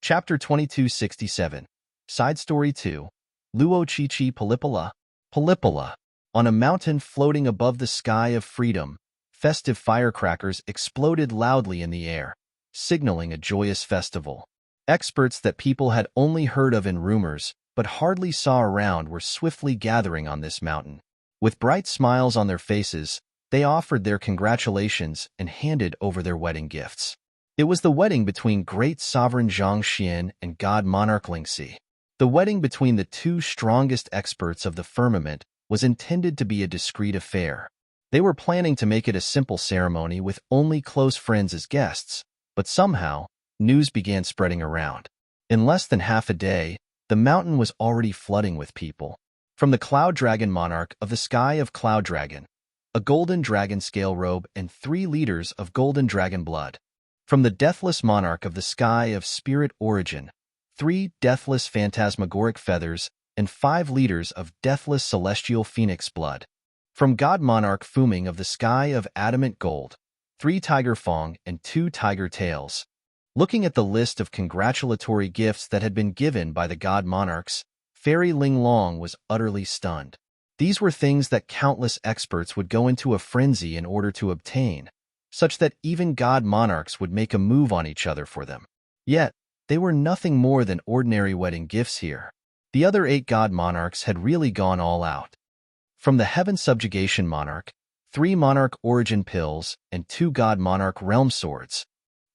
Chapter 2267. Side Story 2. Luo Chi Palipala. Palipala. On a mountain floating above the sky of freedom, festive firecrackers exploded loudly in the air, signaling a joyous festival. Experts that people had only heard of in rumors but hardly saw around were swiftly gathering on this mountain. With bright smiles on their faces, they offered their congratulations and handed over their wedding gifts. It was the wedding between great sovereign Zhang Xian and god monarch Lingxi. The wedding between the two strongest experts of the firmament was intended to be a discreet affair. They were planning to make it a simple ceremony with only close friends as guests, but somehow, news began spreading around. In less than half a day, the mountain was already flooding with people. From the Cloud Dragon monarch of the sky of Cloud Dragon, a golden dragon scale robe and 3 liters of golden dragon blood. From the deathless monarch of the sky of spirit origin, 3 deathless phantasmagoric feathers and 5 liters of deathless celestial phoenix blood. From god monarch Fuming of the sky of adamant gold, 3 tiger fong and 2 tiger tails. Looking at the list of congratulatory gifts that had been given by the god monarchs, Fairy Linglong was utterly stunned. These were things that countless experts would go into a frenzy in order to obtain, such that even god monarchs would make a move on each other for them. Yet, they were nothing more than ordinary wedding gifts here. The other 8 god monarchs had really gone all out. From the Heaven Subjugation Monarch, 3 monarch origin pills and 2 god monarch realm swords.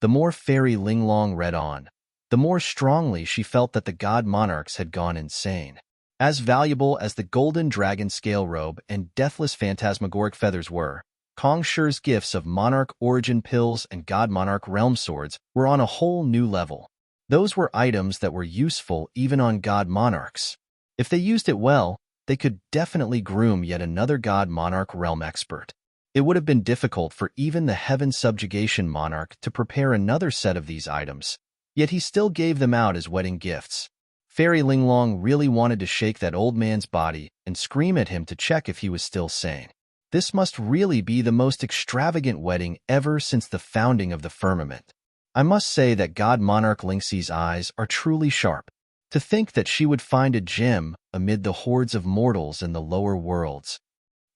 The more Fairy Linglong read on, the more strongly she felt that the god monarchs had gone insane. As valuable as the golden dragon scale robe and deathless phantasmagoric feathers were, Kong Shi's gifts of monarch origin pills and god monarch realm swords were on a whole new level. Those were items that were useful even on god monarchs. If they used it well, they could definitely groom yet another god monarch realm expert. It would have been difficult for even the Heaven Subjugation Monarch to prepare another set of these items, yet he still gave them out as wedding gifts. Fairy Linglong really wanted to shake that old man's body and scream at him to check if he was still sane. This must really be the most extravagant wedding ever since the founding of the firmament. I must say that god monarch Lingxi's eyes are truly sharp. To think that she would find a gem amid the hordes of mortals in the lower worlds.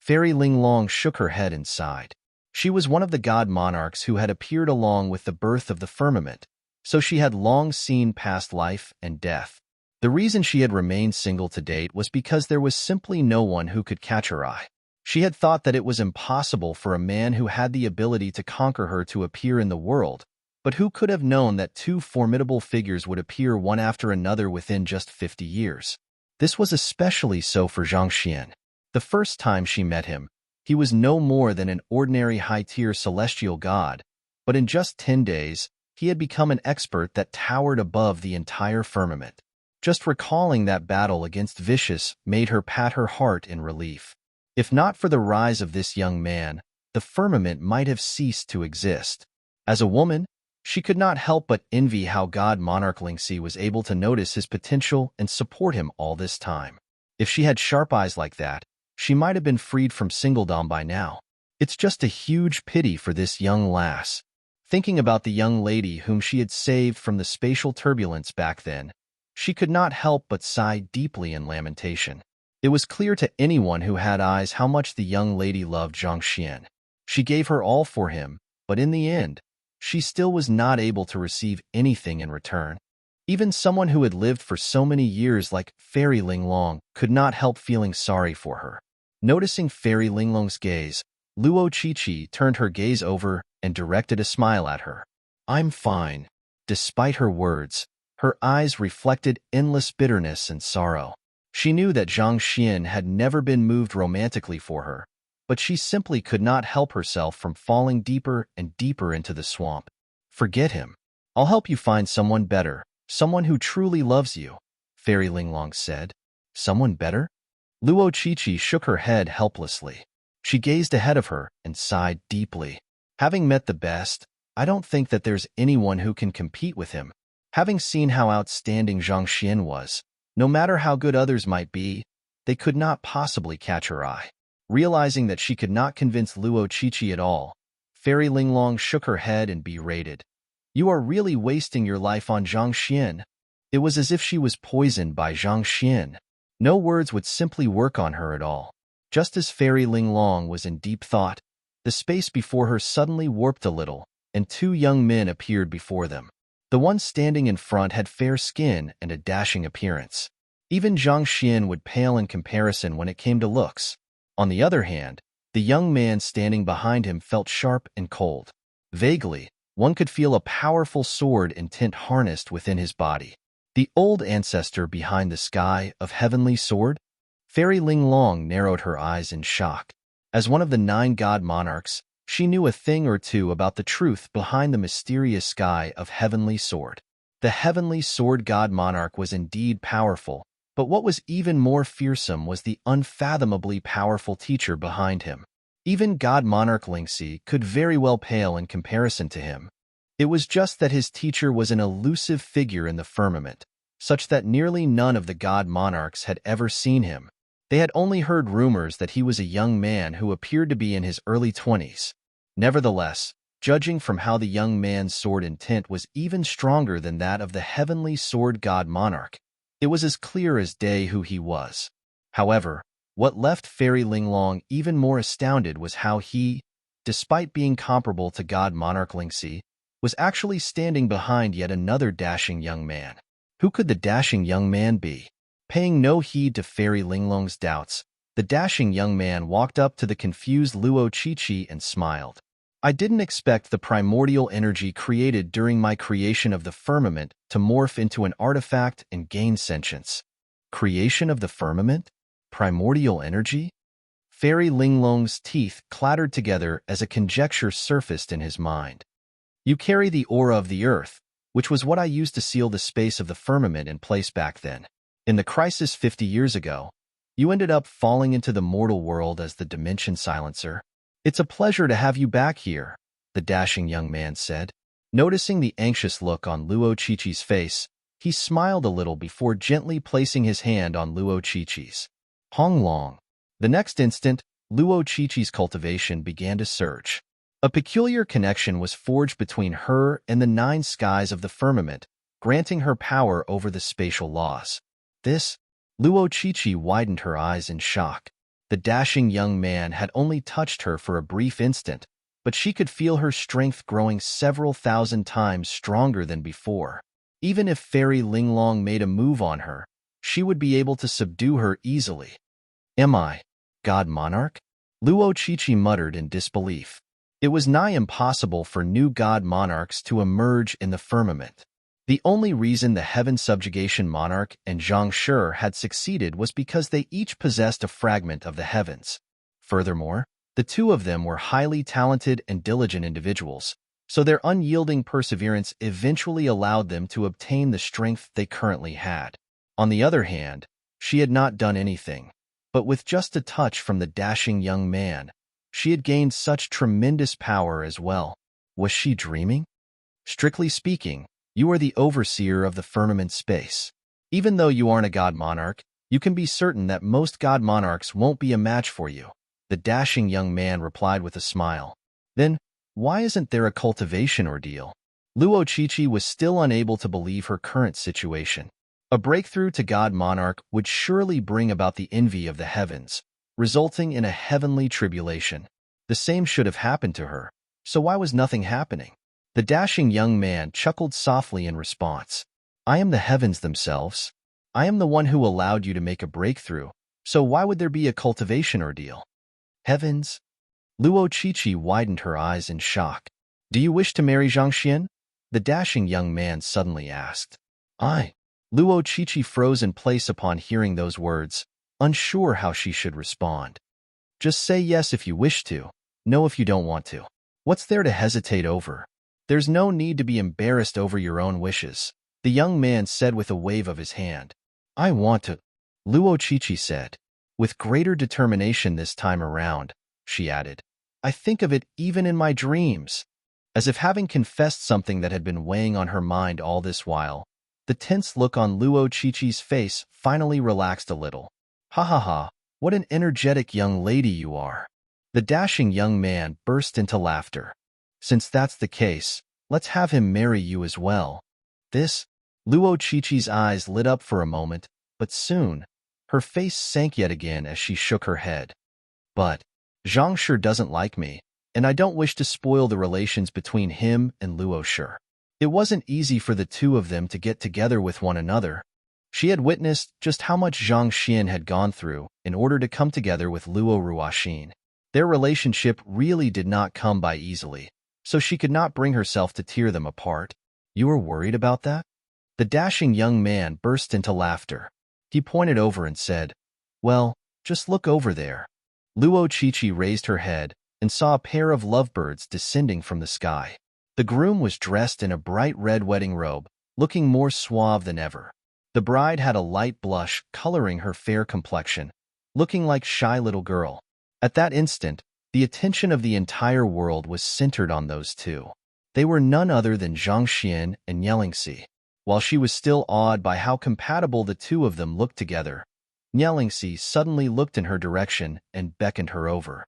Fairy Linglong shook her head and sighed. She was one of the god monarchs who had appeared along with the birth of the firmament, so she had long seen past life and death. The reason she had remained single to date was because there was simply no one who could catch her eye. She had thought that it was impossible for a man who had the ability to conquer her to appear in the world, but who could have known that 2 formidable figures would appear one after another within just 50 years? This was especially so for Zhang Xian. The first time she met him, he was no more than an ordinary high-tier celestial god, but in just 10 days, he had become an expert that towered above the entire firmament. Just recalling that battle against Vicious made her pat her heart in relief. If not for the rise of this young man, the firmament might have ceased to exist. As a woman, she could not help but envy how god monarch Lingxi was able to notice his potential and support him all this time. If she had sharp eyes like that, she might have been freed from singledom by now. It's just a huge pity for this young lass. Thinking about the young lady whom she had saved from the spatial turbulence back then, she could not help but sigh deeply in lamentation. It was clear to anyone who had eyes how much the young lady loved Zhang Xian. She gave her all for him, but in the end, she still was not able to receive anything in return. Even someone who had lived for so many years like Fairy Linglong could not help feeling sorry for her. Noticing Fairy Linglong's gaze, Luo Chi turned her gaze over and directed a smile at her. "I'm fine." Despite her words, her eyes reflected endless bitterness and sorrow. She knew that Zhang Xian had never been moved romantically for her, but she simply could not help herself from falling deeper and deeper into the swamp. "Forget him. I'll help you find someone better, someone who truly loves you," Fairy Linglong said. "Someone better?" Luo Chi shook her head helplessly. She gazed ahead of her and sighed deeply. "Having met the best, I don't think that there's anyone who can compete with him. Having seen how outstanding Zhang Xian was, no matter how good others might be, they could not possibly catch her eye." Realizing that she could not convince Luo Chi at all, Fairy Linglong shook her head and berated. You are really wasting your life on Zhang Xian. It was as if she was poisoned by Zhang Xian. No words would simply work on her at all. Just as Fairy Linglong was in deep thought, the space before her suddenly warped a little, and two young men appeared before them. The one standing in front had fair skin and a dashing appearance. Even Zhang Xian would pale in comparison when it came to looks. On the other hand, the young man standing behind him felt sharp and cold. Vaguely, one could feel a powerful sword intent harnessed within his body. The old ancestor behind the sky of heavenly sword? Fairy Linglong narrowed her eyes in shock. As one of the 9 god monarchs, she knew a thing or two about the truth behind the mysterious sky of heavenly sword. The heavenly sword god monarch was indeed powerful, but what was even more fearsome was the unfathomably powerful teacher behind him. Even god monarch Lingxi could very well pale in comparison to him. It was just that his teacher was an elusive figure in the firmament, such that nearly none of the god monarchs had ever seen him. They had only heard rumors that he was a young man who appeared to be in his early 20s. Nevertheless, judging from how the young man's sword intent was even stronger than that of the heavenly sword god monarch, it was as clear as day who he was. However, what left Fairy Linglong even more astounded was how he, despite being comparable to god monarch Lingxi, was actually standing behind yet another dashing young man. Who could the dashing young man be? Paying no heed to Fairy Linglong's doubts, the dashing young man walked up to the confused Luo Qiqi and smiled. I didn't expect the primordial energy created during my creation of the firmament to morph into an artifact and gain sentience. Creation of the firmament? Primordial energy? Fairy Linglong's teeth clattered together as a conjecture surfaced in his mind. You carry the aura of the earth, which was what I used to seal the space of the firmament in place back then. In the crisis 50 years ago, you ended up falling into the mortal world as the dimension silencer. It's a pleasure to have you back here, the dashing young man said. Noticing the anxious look on Luo Qiqi's face, he smiled a little before gently placing his hand on Luo Qiqi's. Hong Long. The next instant, Luo Qiqi's cultivation began to surge. A peculiar connection was forged between her and the 9 skies of the firmament, granting her power over the spatial laws. This? Luo Qiqi widened her eyes in shock. The dashing young man had only touched her for a brief instant, but she could feel her strength growing several thousand times stronger than before. Even if Fairy Linglong made a move on her, she would be able to subdue her easily. Am I god monarch? Luo Qiqi muttered in disbelief. It was nigh impossible for new god monarchs to emerge in the firmament. The only reason the Heaven Subjugation Monarch and Zhang Shi had succeeded was because they each possessed a fragment of the heavens. Furthermore, the two of them were highly talented and diligent individuals, so their unyielding perseverance eventually allowed them to obtain the strength they currently had. On the other hand, she had not done anything, but with just a touch from the dashing young man, she had gained such tremendous power as well. Was she dreaming? Strictly speaking, you are the overseer of the firmament space. Even though you aren't a god monarch, you can be certain that most god monarchs won't be a match for you, the dashing young man replied with a smile. Then, why isn't there a cultivation ordeal? Luo Qiqi was still unable to believe her current situation. A breakthrough to god monarch would surely bring about the envy of the heavens, resulting in a heavenly tribulation. The same should have happened to her, so why was nothing happening? The dashing young man chuckled softly in response. I am the heavens themselves. I am the one who allowed you to make a breakthrough, so why would there be a cultivation ordeal? Heavens? Luo Qiqi widened her eyes in shock. Do you wish to marry Zhang Xian? The dashing young man suddenly asked. Luo Qiqi froze in place upon hearing those words, unsure how she should respond. Just say yes if you wish to, no if you don't want to. What's there to hesitate over? There's no need to be embarrassed over your own wishes, the young man said with a wave of his hand. I want to, Luo Qiqi said. With greater determination this time around, she added. I think of it even in my dreams. As if having confessed something that had been weighing on her mind all this while, the tense look on Luo Qiqi's face finally relaxed a little. Ha ha ha, what an energetic young lady you are. The dashing young man burst into laughter. Since that's the case, Let's have him marry you as well. This, Luo Qiqi's eyes lit up for a moment, but soon, her face sank yet again as she shook her head. But, Zhang Shi doesn't like me, and I don't wish to spoil the relations between him and Luo Shi. It wasn't easy for the two of them to get together with one another. She had witnessed just how much Zhang Xian had gone through in order to come together with Luo Ruoxin. Their relationship really did not come by easily, so she could not bring herself to tear them apart. You were worried about that? The dashing young man burst into laughter. He pointed over and said, Well, just look over there. Luo Qiqi raised her head and saw a pair of lovebirds descending from the sky. The groom was dressed in a bright red wedding robe, looking more suave than ever. The bride had a light blush coloring her fair complexion, looking like a shy little girl. At that instant, the attention of the entire world was centered on those two. They were none other than Zhang Xian and Nielingxi. While she was still awed by how compatible the two of them looked together, Nielingxi suddenly looked in her direction and beckoned her over.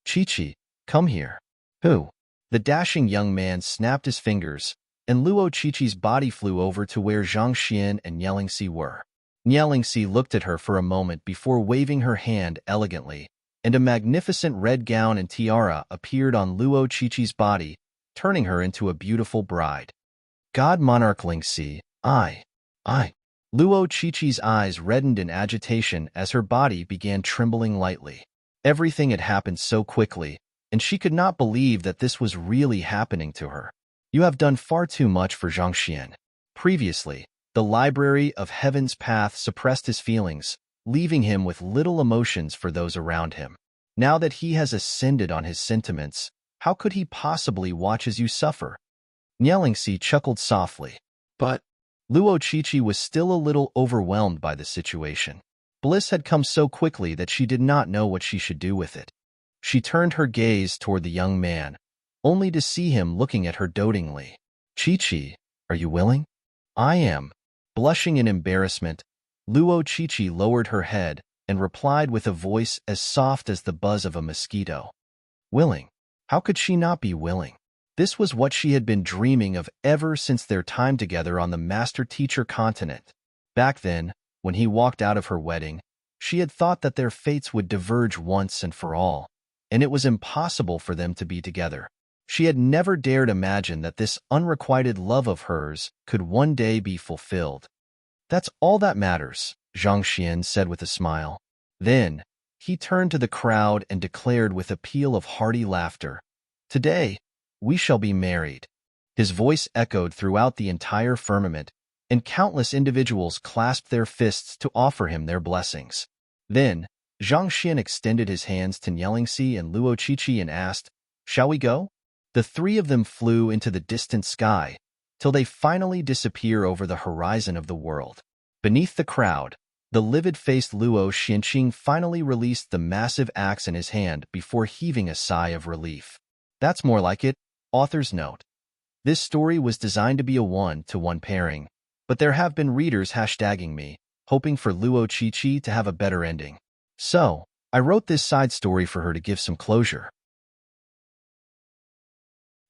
Qiqi, come here. Who? The dashing young man snapped his fingers, and Luo Qiqi's body flew over to where Zhang Xian and Nielingxi were. Nielingxi looked at her for a moment before waving her hand elegantly, and a magnificent red gown and tiara appeared on Luo Qiqi's body, turning her into a beautiful bride. God Monarch Lingxi, I. Luo Qiqi's eyes reddened in agitation as her body began trembling lightly. Everything had happened so quickly, and she could not believe that this was really happening to her. You have done far too much for Zhang Xian. Previously, the Library of Heaven's Path suppressed his feelings, leaving him with little emotions for those around him. Now that he has ascended on his sentiments, how could he possibly watch as you suffer? Nielingxi chuckled softly. But Luo Qiqi was still a little overwhelmed by the situation. Bliss had come so quickly that she did not know what she should do with it. She turned her gaze toward the young man, only to see him looking at her dotingly. Qiqi, are you willing? I am. Blushing in embarrassment, Luo Qiqi lowered her head and replied with a voice as soft as the buzz of a mosquito. Willing? How could she not be willing? This was what she had been dreaming of ever since their time together on the master-teacher continent. Back then, when he walked out of her wedding, she had thought that their fates would diverge once and for all, and it was impossible for them to be together. She had never dared imagine that this unrequited love of hers could one day be fulfilled. That's all that matters, Zhang Xian said with a smile. Then, he turned to the crowd and declared with a peal of hearty laughter, Today, we shall be married. His voice echoed throughout the entire firmament, and countless individuals clasped their fists to offer him their blessings. Then, Zhang Xian extended his hands to Nielingxi and Luo Qiqi and asked, Shall we go? The three of them flew into the distant sky, till they finally disappear over the horizon of the world. Beneath the crowd, the livid-faced Luo Xianqing finally released the massive axe in his hand before heaving a sigh of relief. That's more like it. Author's note. This story was designed to be a one-to-one pairing, but there have been readers hashtagging me, hoping for Luo Qiqi to have a better ending. So, I wrote this side story for her to give some closure.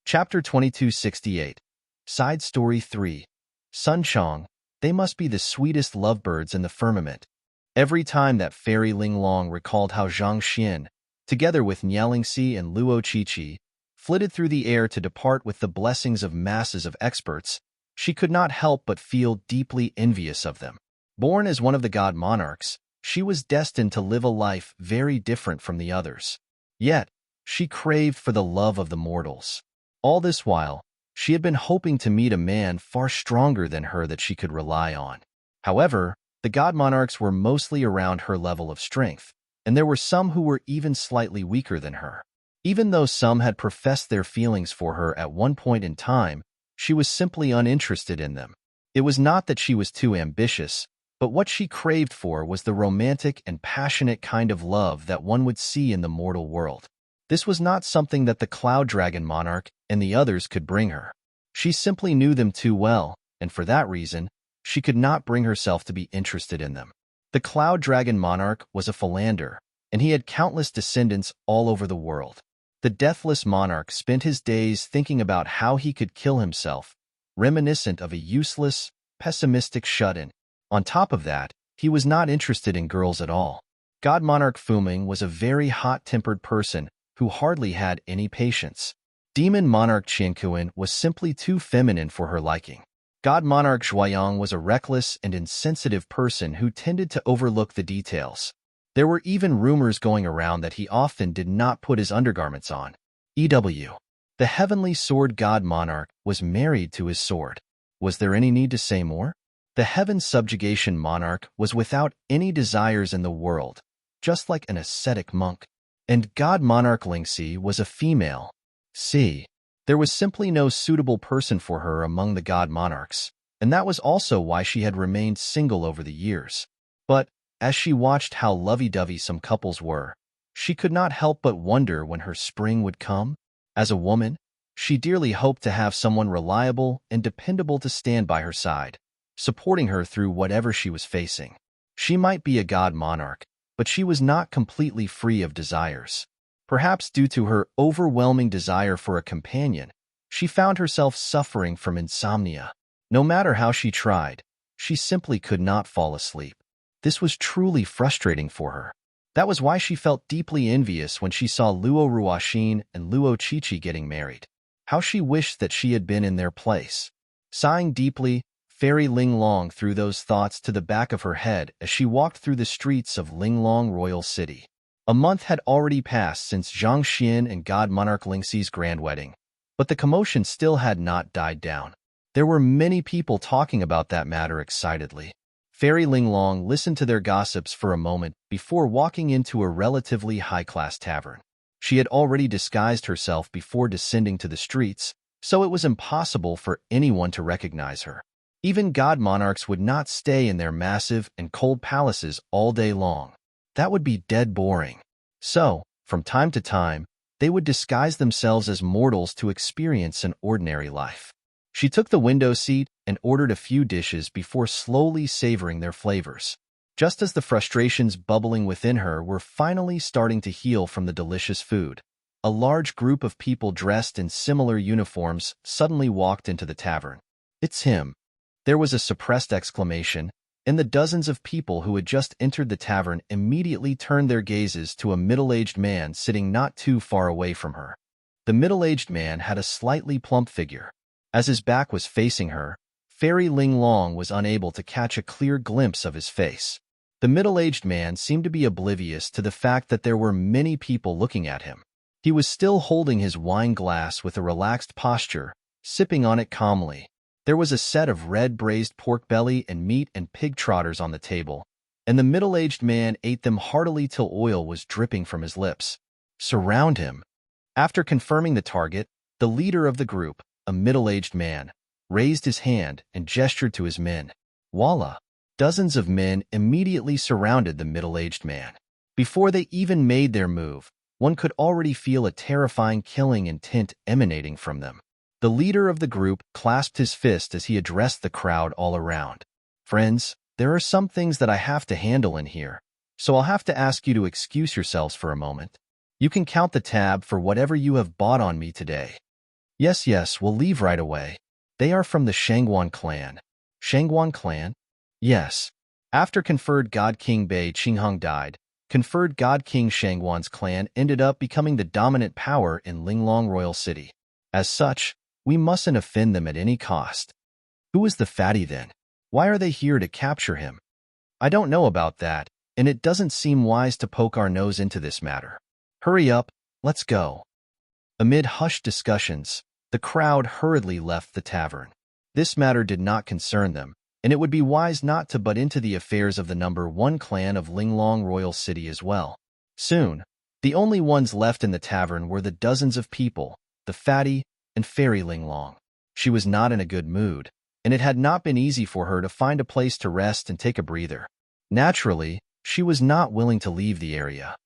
Chapter 2268. Side Story 3. Sunchong, they must be the sweetest lovebirds in the firmament. Every time that Fairy Linglong recalled how Zhang Xian, together with Nielingxi and Luo Qiqi, flitted through the air to depart with the blessings of masses of experts, she could not help but feel deeply envious of them. Born as one of the god monarchs, she was destined to live a life very different from the others. Yet, she craved for the love of the mortals. All this while, she had been hoping to meet a man far stronger than her that she could rely on. However, the god monarchs were mostly around her level of strength, and there were some who were even slightly weaker than her. Even though some had professed their feelings for her at one point in time, she was simply uninterested in them. It was not that she was too ambitious, but what she craved for was the romantic and passionate kind of love that one would see in the mortal world. This was not something that the Cloud Dragon Monarch and the others could bring her. She simply knew them too well, and for that reason, she could not bring herself to be interested in them. The Cloud Dragon Monarch was a philanderer, and he had countless descendants all over the world. The deathless monarch spent his days thinking about how he could kill himself, reminiscent of a useless, pessimistic shut-in. On top of that, he was not interested in girls at all. God Monarch Fuming was a very hot-tempered person who hardly had any patience. Demon Monarch Qianquan was simply too feminine for her liking. God Monarch Zhuayang was a reckless and insensitive person who tended to overlook the details. There were even rumors going around that he often did not put his undergarments on. EW. The heavenly sword god monarch was married to his sword. Was there any need to say more? The heaven subjugation monarch was without any desires in the world, just like an ascetic monk. And god monarch Lingxi was a female. See, there was simply no suitable person for her among the god monarchs, and that was also why she had remained single over the years. But, as she watched how lovey-dovey some couples were, she could not help but wonder when her spring would come. As a woman, she dearly hoped to have someone reliable and dependable to stand by her side, supporting her through whatever she was facing. She might be a god monarch, but she was not completely free of desires. Perhaps due to her overwhelming desire for a companion, she found herself suffering from insomnia. No matter how she tried, she simply could not fall asleep. This was truly frustrating for her. That was why she felt deeply envious when she saw Luo Ruoxin and Luo Qiqi getting married. How she wished that she had been in their place. Sighing deeply, Fairy Linglong threw those thoughts to the back of her head as she walked through the streets of Linglong Royal City. A month had already passed since Zhang Xian and God Monarch Lingxi's grand wedding, but the commotion still had not died down. There were many people talking about that matter excitedly. Fairy Linglong listened to their gossips for a moment before walking into a relatively high-class tavern. She had already disguised herself before descending to the streets, so it was impossible for anyone to recognize her. Even god monarchs would not stay in their massive and cold palaces all day long. That would be dead boring. So, from time to time, they would disguise themselves as mortals to experience an ordinary life. She took the window seat and ordered a few dishes before slowly savoring their flavors. Just as the frustrations bubbling within her were finally starting to heal from the delicious food, a large group of people dressed in similar uniforms suddenly walked into the tavern. "It's him." There was a suppressed exclamation, and the dozens of people who had just entered the tavern immediately turned their gazes to a middle-aged man sitting not too far away from her. The middle-aged man had a slightly plump figure. As his back was facing her, Fairy Linglong was unable to catch a clear glimpse of his face. The middle-aged man seemed to be oblivious to the fact that there were many people looking at him. He was still holding his wine glass with a relaxed posture, sipping on it calmly. There was a set of red braised pork belly and meat and pig trotters on the table, and the middle-aged man ate them heartily till oil was dripping from his lips. Surround him. After confirming the target, the leader of the group, a middle-aged man, raised his hand and gestured to his men. Voila! Dozens of men immediately surrounded the middle-aged man. Before they even made their move, one could already feel a terrifying killing intent emanating from them. The leader of the group clasped his fist as he addressed the crowd all around. "Friends, there are some things that I have to handle in here, so I'll have to ask you to excuse yourselves for a moment. You can count the tab for whatever you have bought on me today." Yes, we'll leave right away. They are from the Shangguan clan." Shangguan clan? Yes. After conferred God King Bei Qinghong died, conferred God King Shangguan's clan ended up becoming the dominant power in Linglong Royal City. As such, we mustn't offend them at any cost. Who is the fatty then? Why are they here to capture him? I don't know about that, and it doesn't seem wise to poke our nose into this matter. Hurry up, let's go. Amid hushed discussions, the crowd hurriedly left the tavern. This matter did not concern them, and it would be wise not to butt into the affairs of the number 1 clan of Linglong Royal City as well. Soon, the only ones left in the tavern were the dozens of people, the fatty, and Fairy Linglong. She was not in a good mood, and it had not been easy for her to find a place to rest and take a breather. Naturally, she was not willing to leave the area.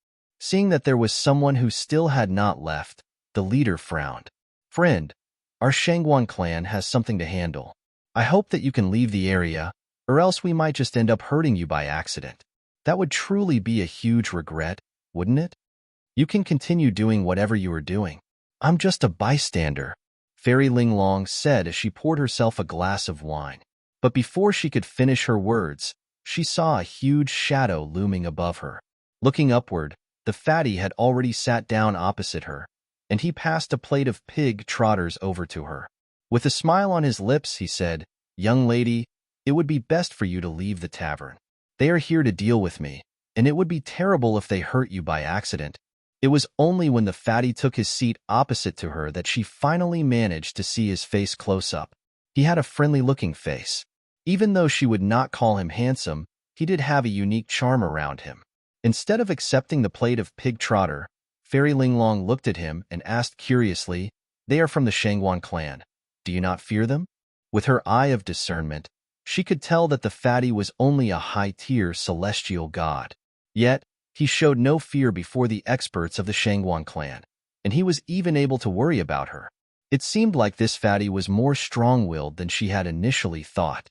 Seeing that there was someone who still had not left, the leader frowned. "Friend, our Shangguan clan has something to handle. I hope that you can leave the area, or else we might just end up hurting you by accident. That would truly be a huge regret, wouldn't it?" You can continue doing whatever you are doing. I'm just a bystander, Fairy Linglong said as she poured herself a glass of wine. But before she could finish her words, she saw a huge shadow looming above her. Looking upward, the fatty had already sat down opposite her, and he passed a plate of pig trotters over to her. With a smile on his lips, he said, "Young lady, it would be best for you to leave the tavern. They are here to deal with me, and it would be terrible if they hurt you by accident." It was only when the fatty took his seat opposite to her that she finally managed to see his face close up. He had a friendly-looking face. Even though she would not call him handsome, he did have a unique charm around him. Instead of accepting the plate of pig trotter, Fairy Linglong looked at him and asked curiously, "They are from the Shangguan clan. Do you not fear them?" With her eye of discernment, she could tell that the fatty was only a high-tier celestial god. Yet, he showed no fear before the experts of the Shangguan clan, and he was even able to worry about her. It seemed like this fatty was more strong-willed than she had initially thought.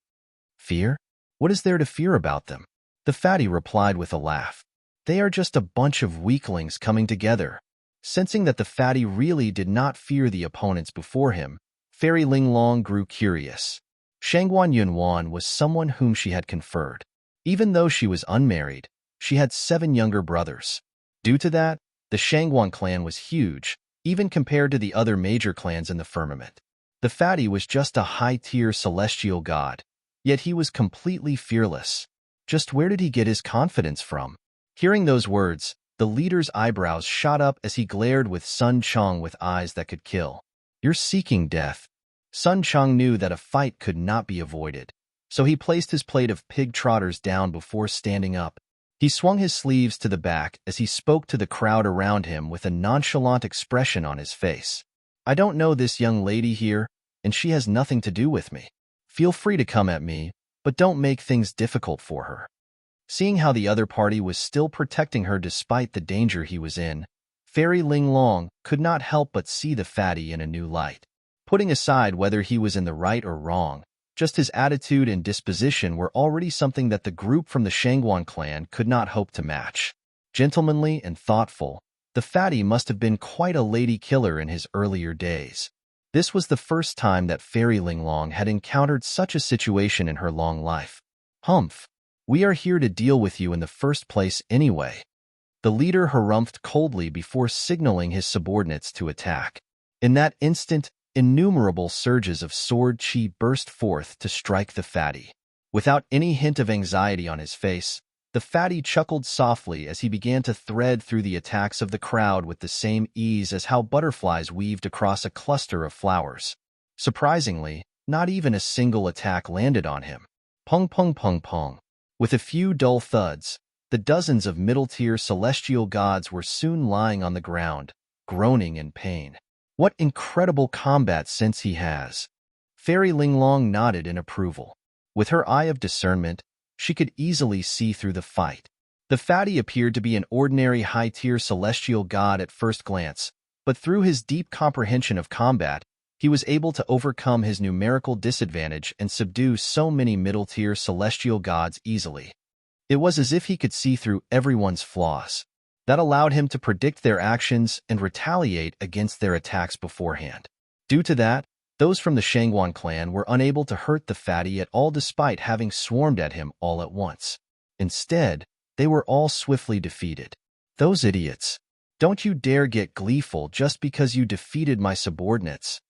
"Fear? What is there to fear about them?" The fatty replied with a laugh. "They are just a bunch of weaklings coming together." Sensing that the fatty really did not fear the opponents before him, Fairy Linglong grew curious. Shangguan Yunwan was someone whom she had conferred. Even though she was unmarried, she had 7 younger brothers. Due to that, the Shangguan clan was huge, even compared to the other major clans in the firmament. The fatty was just a high-tier celestial god, yet he was completely fearless. Just where did he get his confidence from? Hearing those words, the leader's eyebrows shot up as he glared with Sun Chong with eyes that could kill. "You're seeking death." Sun Chong knew that a fight could not be avoided, so he placed his plate of pig trotters down before standing up. He swung his sleeves to the back as he spoke to the crowd around him with a nonchalant expression on his face. "I don't know this young lady here, and she has nothing to do with me. Feel free to come at me, but don't make things difficult for her." Seeing how the other party was still protecting her despite the danger he was in, Fairy Linglong could not help but see the fatty in a new light. Putting aside whether he was in the right or wrong, just his attitude and disposition were already something that the group from the Shangguan clan could not hope to match. Gentlemanly and thoughtful, the fatty must have been quite a lady killer in his earlier days. This was the first time that Fairy Linglong had encountered such a situation in her long life. "Humph! We are here to deal with you in the first place anyway." The leader harumphed coldly before signaling his subordinates to attack. In that instant, innumerable surges of sword chi burst forth to strike the fatty. Without any hint of anxiety on his face, the fatty chuckled softly as he began to thread through the attacks of the crowd with the same ease as how butterflies weaved across a cluster of flowers. Surprisingly, not even a single attack landed on him. Pung pung pung pung. With a few dull thuds, the dozens of middle-tier celestial gods were soon lying on the ground, groaning in pain. "What incredible combat sense he has." Fairy Linglong nodded in approval. With her eye of discernment, she could easily see through the fight. The fatty appeared to be an ordinary high-tier celestial god at first glance, but through his deep comprehension of combat, he was able to overcome his numerical disadvantage and subdue so many middle-tier celestial gods easily. It was as if he could see through everyone's flaws. That allowed him to predict their actions and retaliate against their attacks beforehand. Due to that, those from the Shangguan clan were unable to hurt the fatty at all despite having swarmed at him all at once. Instead, they were all swiftly defeated. "Those idiots! Don't you dare get gleeful just because you defeated my subordinates."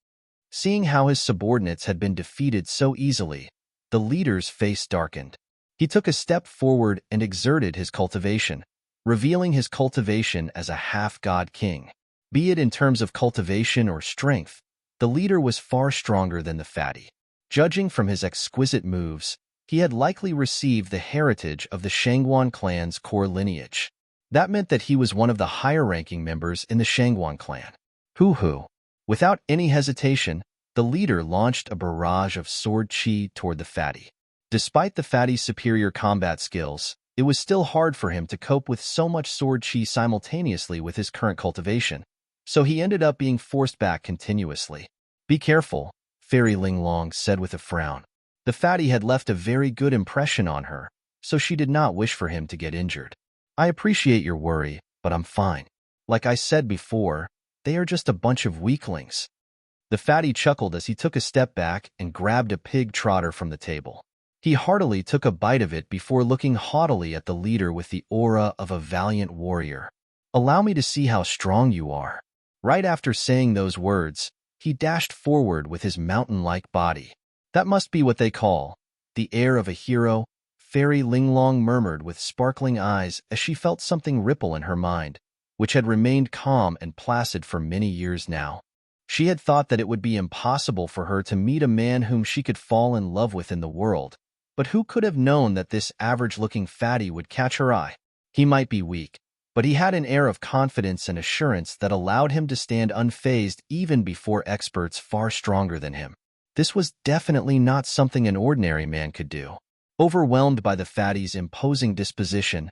Seeing how his subordinates had been defeated so easily, the leader's face darkened. He took a step forward and exerted his cultivation, revealing his cultivation as a half-god king. Be it in terms of cultivation or strength, the leader was far stronger than the fatty. Judging from his exquisite moves, he had likely received the heritage of the Shangguan clan's core lineage. That meant that he was one of the higher-ranking members in the Shangguan clan. Hoo-hoo! Without any hesitation, the leader launched a barrage of sword chi toward the fatty. Despite the fatty's superior combat skills, it was still hard for him to cope with so much sword chi simultaneously with his current cultivation, so he ended up being forced back continuously. "Be careful," Fairy Linglong said with a frown. The fatty had left a very good impression on her, so she did not wish for him to get injured. "I appreciate your worry, but I'm fine." Like I said before, they are just a bunch of weaklings. The fatty chuckled as he took a step back and grabbed a pig trotter from the table. He heartily took a bite of it before looking haughtily at the leader with the aura of a valiant warrior. "Allow me to see how strong you are." Right after saying those words, he dashed forward with his mountain-like body. "That must be what they call the air of a hero," Fairy Linglong murmured with sparkling eyes as she felt something ripple in her mind, which had remained calm and placid for many years now. She had thought that it would be impossible for her to meet a man whom she could fall in love with in the world, but who could have known that this average-looking fatty would catch her eye? He might be weak, but he had an air of confidence and assurance that allowed him to stand unfazed even before experts far stronger than him. This was definitely not something an ordinary man could do. Overwhelmed by the fatty's imposing disposition,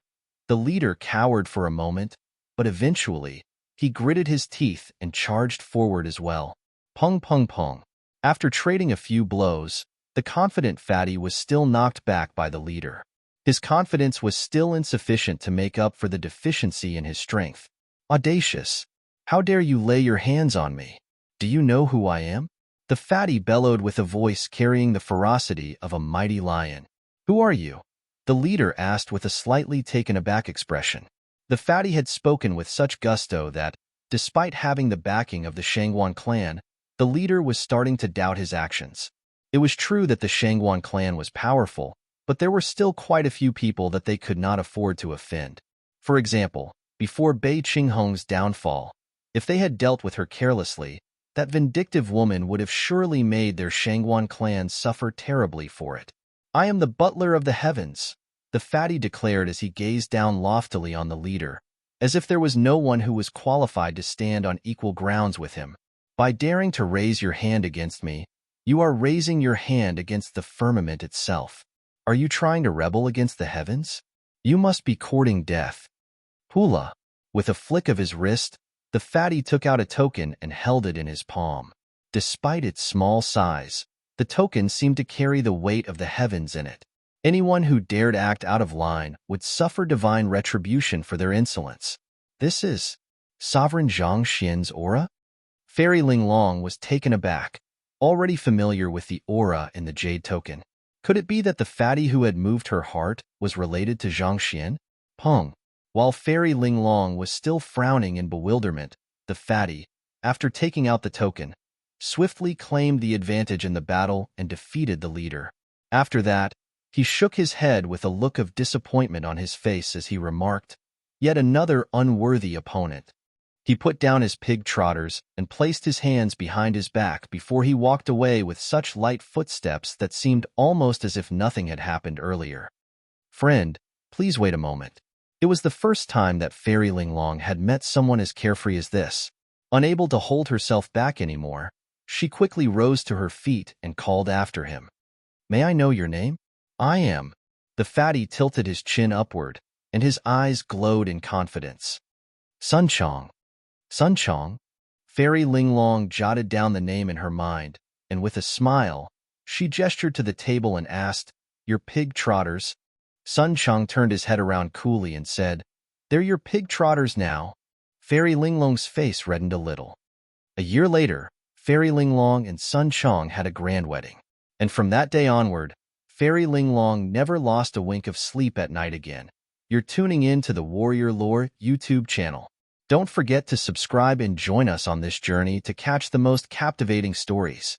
the leader cowered for a moment, but eventually, he gritted his teeth and charged forward as well. Pung pung pung. After trading a few blows, the confident fatty was still knocked back by the leader. His confidence was still insufficient to make up for the deficiency in his strength. "Audacious! How dare you lay your hands on me? Do you know who I am?" The fatty bellowed with a voice carrying the ferocity of a mighty lion. "Who are you?" the leader asked with a slightly taken-aback expression. The fatty had spoken with such gusto that, despite having the backing of the Shangguan clan, the leader was starting to doubt his actions. It was true that the Shangguan clan was powerful, but there were still quite a few people that they could not afford to offend. For example, before Bei Qinghong's downfall, if they had dealt with her carelessly, that vindictive woman would have surely made their Shangguan clan suffer terribly for it. "I am the butler of the heavens," the fatty declared as he gazed down loftily on the leader, as if there was no one who was qualified to stand on equal grounds with him. "By daring to raise your hand against me, you are raising your hand against the firmament itself. Are you trying to rebel against the heavens? You must be courting death." Hula. With a flick of his wrist, the fatty took out a token and held it in his palm. Despite its small size, the token seemed to carry the weight of the heavens in it. Anyone who dared act out of line would suffer divine retribution for their insolence. "This is Sovereign Zhang Xian's aura?" Fairy Linglong was taken aback, already familiar with the aura in the jade token. Could it be that the fatty who had moved her heart was related to Zhang Xian? Pung. While Fairy Linglong was still frowning in bewilderment, the fatty, after taking out the token, swiftly claimed the advantage in the battle and defeated the leader. After that, he shook his head with a look of disappointment on his face as he remarked, "Yet another unworthy opponent." He put down his pig trotters and placed his hands behind his back before he walked away with such light footsteps that seemed almost as if nothing had happened earlier. "Friend, please wait a moment." It was the first time that Fairy Linglong had met someone as carefree as this. Unable to hold herself back anymore, she quickly rose to her feet and called after him. "May I know your name?" "I am." The fatty tilted his chin upward, and his eyes glowed in confidence. "Sunchong." "Sunchong?" Fairy Linglong jotted down the name in her mind, and with a smile, she gestured to the table and asked, "Your pig trotters?" Sunchong turned his head around coolly and said, "They're your pig trotters now." Fairy Linglong's face reddened a little. A year later, Fairy Linglong and Sunchong had a grand wedding. And from that day onward, Fairy Linglong never lost a wink of sleep at night again. You're tuning in to the Warrior Lore YouTube channel. Don't forget to subscribe and join us on this journey to catch the most captivating stories.